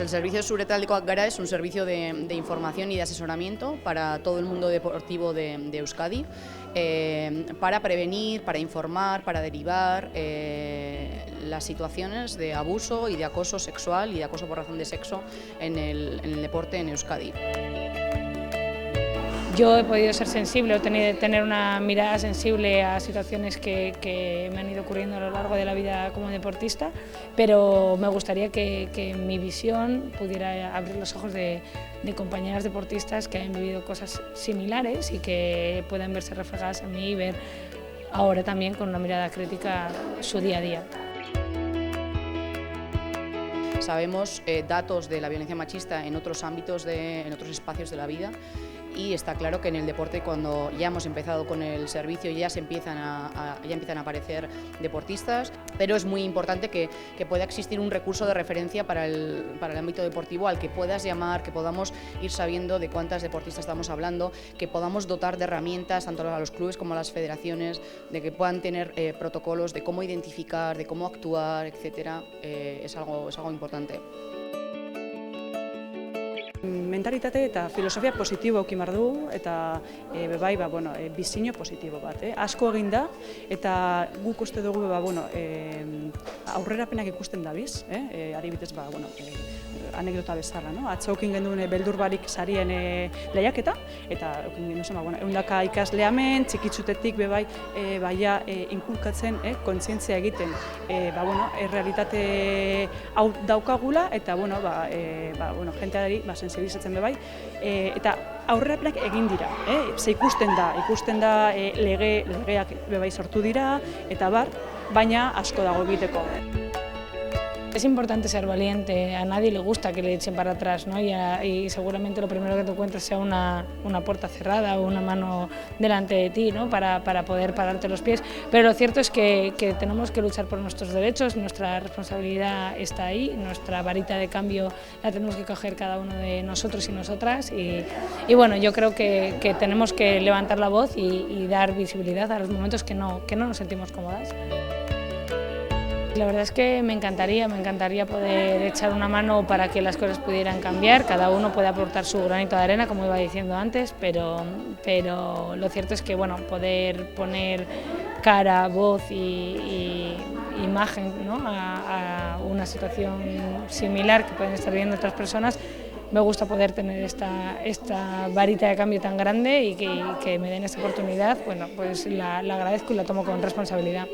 El servicio Zuretaldekoak Gara es un servicio de información y de asesoramiento para todo el mundo deportivo de Euskadi, para prevenir, para informar, para derivar las situaciones de abuso y de acoso sexual y de acoso por razón de sexo en el deporte en Euskadi. Yo he podido ser sensible o tener una mirada sensible a situaciones que me han ido ocurriendo a lo largo de la vida como deportista, pero me gustaría que mi visión pudiera abrir los ojos de compañeras deportistas que han vivido cosas similares y que puedan verse reflejadas en mí y ver ahora también con una mirada crítica su día a día. Sabemos datos de la violencia machista en otros ámbitos, en otros espacios de la vida, y está claro que en el deporte, cuando ya hemos empezado con el servicio, ya empiezan a aparecer deportistas, pero es muy importante que pueda existir un recurso de referencia para el ámbito deportivo al que puedas llamar, que podamos ir sabiendo de cuántas deportistas estamos hablando, que podamos dotar de herramientas tanto a los clubes como a las federaciones, de que puedan tener protocolos de cómo identificar, de cómo actuar, etc. Es algo importante. Mentalitate eta filosofia positibo auki behar du eta bai, bizio positibo bat. Asko egin da eta guk uste dugu aurrerapenak ikusten dabiz, adibidez anekdota bezala, atzo eukin genuen beldur barik sarien lehiaketa eta eukin genuen zen 100 ikasle hemen, txikitzutetik baia inkulkatzen, kontzientzia egiten, errealitate hau daukagula eta jenteari sensibilizatzen bai, eta aurrerapenak egin dira, ze ikusten da legeak bai sortu dira eta baina asko dago egiteko. Es importante ser valiente, a nadie le gusta que le echen para atrás, ¿no? Y seguramente lo primero que te encuentres sea una puerta cerrada o una mano delante de ti, ¿no? para poder pararte los pies, pero lo cierto es que tenemos que luchar por nuestros derechos, nuestra responsabilidad está ahí, nuestra varita de cambio la tenemos que coger cada uno de nosotros y nosotras y bueno, yo creo que tenemos que levantar la voz y dar visibilidad a los momentos que no nos sentimos cómodas. La verdad es que me encantaría poder echar una mano para que las cosas pudieran cambiar, cada uno puede aportar su granito de arena, como iba diciendo antes, pero lo cierto es que poder poner cara, voz y imagen, ¿no? a una situación similar que pueden estar viviendo otras personas, me gusta poder tener esta varita de cambio tan grande y que me den esta oportunidad, pues la agradezco y la tomo con responsabilidad.